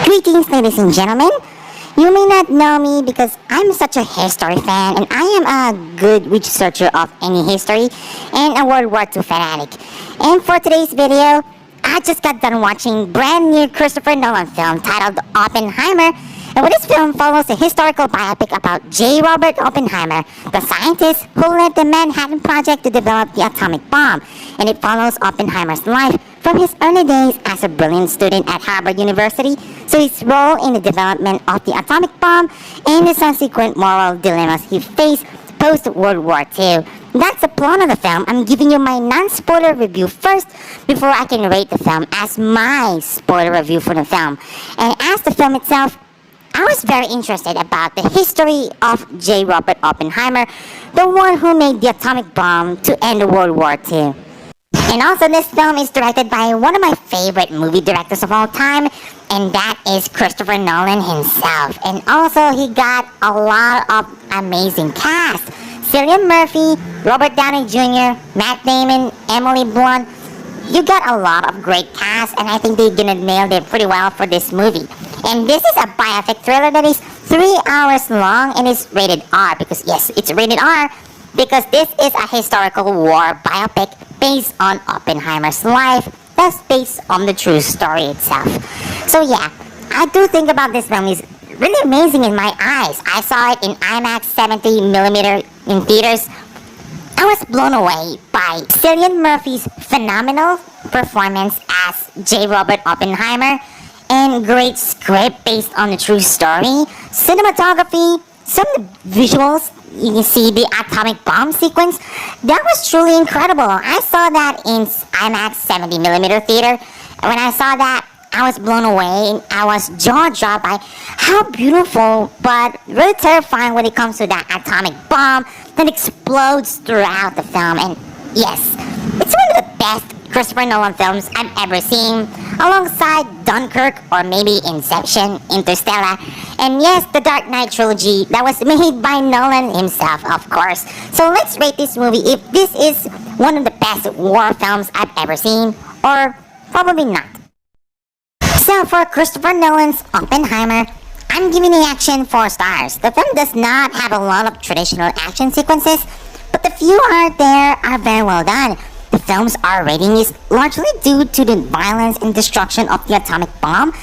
Greetings, ladies and gentlemen. You may not know me because I'm such a history fan and I am a good researcher of any history and a World War II fanatic. And for today's video, I just got done watching brand new Christopher Nolan film titled Oppenheimer. And this film follows a historical biopic about J. Robert Oppenheimer, the scientist who led the Manhattan Project to develop the atomic bomb. And it follows Oppenheimer's life from his early days as a brilliant student at Harvard University to his role in the development of the atomic bomb and the subsequent moral dilemmas he faced post-World War II. That's the plot of the film. I'm giving you my non-spoiler review first before I can rate the film as my spoiler review for the film. And as the film itself, I was very interested about the history of J. Robert Oppenheimer, the one who made the atomic bomb to end World War II. And also this film is directed by one of my favorite movie directors of all time, and that is Christopher Nolan himself. And also he got a lot of amazing cast. Cillian Murphy, Robert Downey Jr., Matt Damon, Emily Blunt. You got a lot of great cast, and I think they're gonna nail it pretty well for this movie. And this is a biopic thriller that is 3 hours long and is rated R because yes, it's rated R because this is a historical war biopic based on Oppenheimer's life that's based on the true story itself. So yeah, I do think about this film is really amazing in my eyes. I saw it in IMAX 70mm in theaters. I was blown away by Cillian Murphy's phenomenal performance as J. Robert Oppenheimer and great script based on the true story, cinematography, some of the visuals. You can see the atomic bomb sequence. That was truly incredible. I saw that in IMAX 70mm theater. When I saw that, I was blown away. I was jaw-dropped by how beautiful but really terrifying when it comes to that atomic bomb that explodes throughout the film. And yes, it's one of the best Christopher Nolan films I've ever seen, alongside Dunkirk or maybe Inception, Interstellar, and yes, the Dark Knight trilogy that was made by Nolan himself, of course. So let's rate this movie if this is one of the best war films I've ever seen, or probably not. So for Christopher Nolan's Oppenheimer, I'm giving the action 4 stars. The film does not have a lot of traditional action sequences, but the few there are very well done. The film's R rating is largely due to the violence and destruction of the atomic bomb.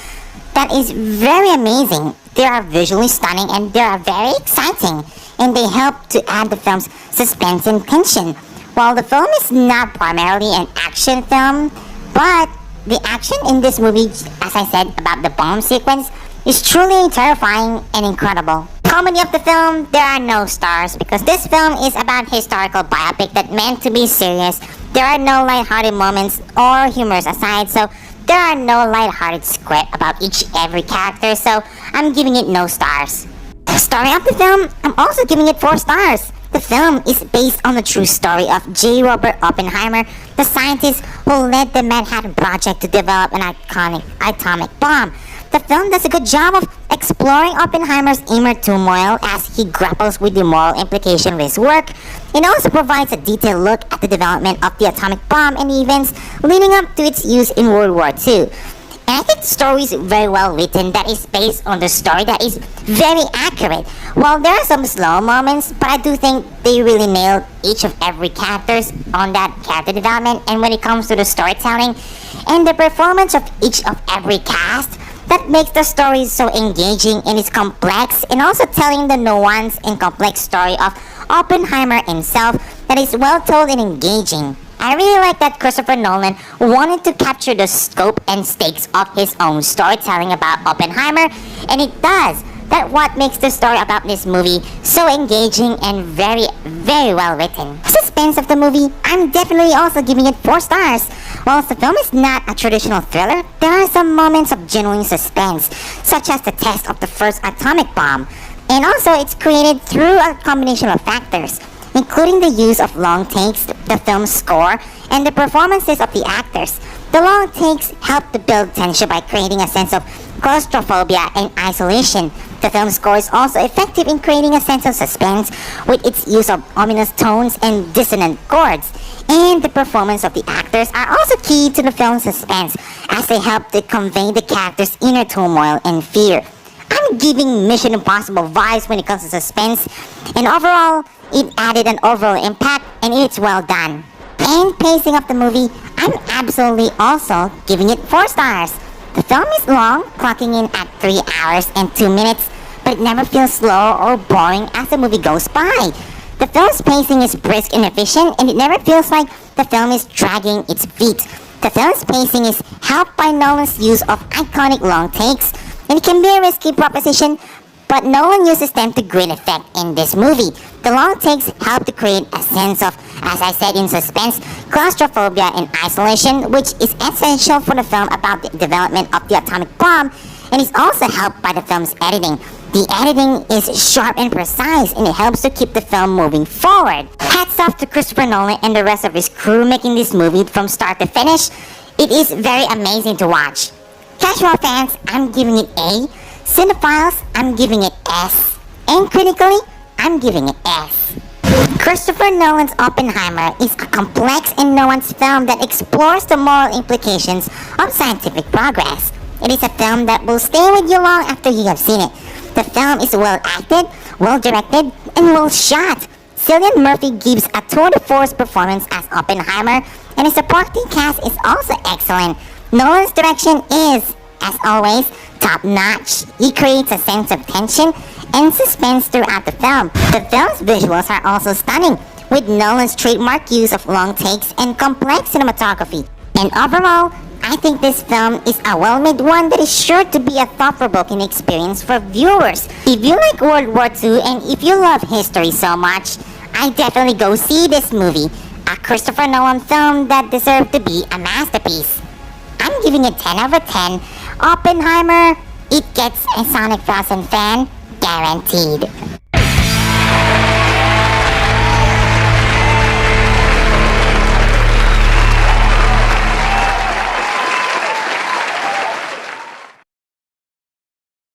That is very amazing. They are visually stunning and they are very exciting, and they help to add the film's suspense and tension. While the film is not primarily an action film, but the action in this movie, as I said about the bomb sequence, is truly terrifying and incredible. Comedy of the film, there are no stars because this film is about historical biopic that meant to be serious. There are no lighthearted moments or humorous aside, so there are no lighthearted script about every character, so I'm giving it no stars. The story of the film, I'm also giving it 4 stars. The film is based on the true story of J. Robert Oppenheimer, the scientist who led the Manhattan Project to develop an iconic atomic bomb. The film does a good job of exploring Oppenheimer's inner turmoil as he grapples with the moral implication of his work. It also provides a detailed look at the development of the atomic bomb and the events leading up to its use in World War II. And I think the story is very well written, that is based on the story that is very accurate. While there are some slow moments, but I do think they really nailed each of every characters on that character development, and when it comes to the storytelling and the performance of each of every cast, that makes the story so engaging and is complex, and also telling the nuanced and complex story of Oppenheimer himself that is well told and engaging. I really like that Christopher Nolan wanted to capture the scope and stakes of his own storytelling about Oppenheimer, and it does. That's what makes the story about this movie so engaging and very, very well written. Suspense of the movie, I'm definitely also giving it 4 stars. While the film is not a traditional thriller, there are some moments of genuine suspense, such as the test of the first atomic bomb. And also it's created through a combination of factors, including the use of long takes, the film's score, and the performances of the actors. The long takes help to build tension by creating a sense of claustrophobia and isolation. The film score is also effective in creating a sense of suspense with its use of ominous tones and dissonant chords. And the performance of the actors are also key to the film's suspense, as they help to convey the characters' inner turmoil and fear. I'm giving Mission Impossible vibes when it comes to suspense, and overall, it added an overall impact and it's well done. And pacing of the movie, I'm absolutely also giving it 4 stars. The film is long, clocking in at 3 hours and 2 minutes, but it never feels slow or boring as the movie goes by. The film's pacing is brisk and efficient, and it never feels like the film is dragging its feet. The film's pacing is helped by Nolan's use of iconic long takes, and it can be a risky proposition, but Nolan uses them to great effect in this movie. The long takes help to create a sense of, as I said, in suspense, claustrophobia and isolation, which is essential for the film about the development of the atomic bomb, and is also helped by the film's editing. The editing is sharp and precise, and it helps to keep the film moving forward. Hats off to Christopher Nolan and the rest of his crew making this movie from start to finish. It is very amazing to watch. Casual fans, I'm giving it A. Cinephiles, I'm giving it S. And critically, I'm giving it S. Christopher Nolan's Oppenheimer is a complex and nuanced film that explores the moral implications of scientific progress. It is a film that will stay with you long after you have seen it. The film is well acted, well directed, and well shot. Cillian Murphy gives a tour de force performance as Oppenheimer, and his supporting cast is also excellent. Nolan's direction is, as always, top-notch. He creates a sense of tension and suspense throughout the film. The film's visuals are also stunning, with Nolan's trademark use of long takes and complex cinematography. And overall, I think this film is a well-made one that is sure to be a thought-provoking experience for viewers. If you like World War II and if you love history so much, I definitely go see this movie, a Christopher Nolan film that deserves to be a masterpiece. I'm giving it 10 out of 10. Oppenheimer, it gets a Sonic Frozen fan guaranteed.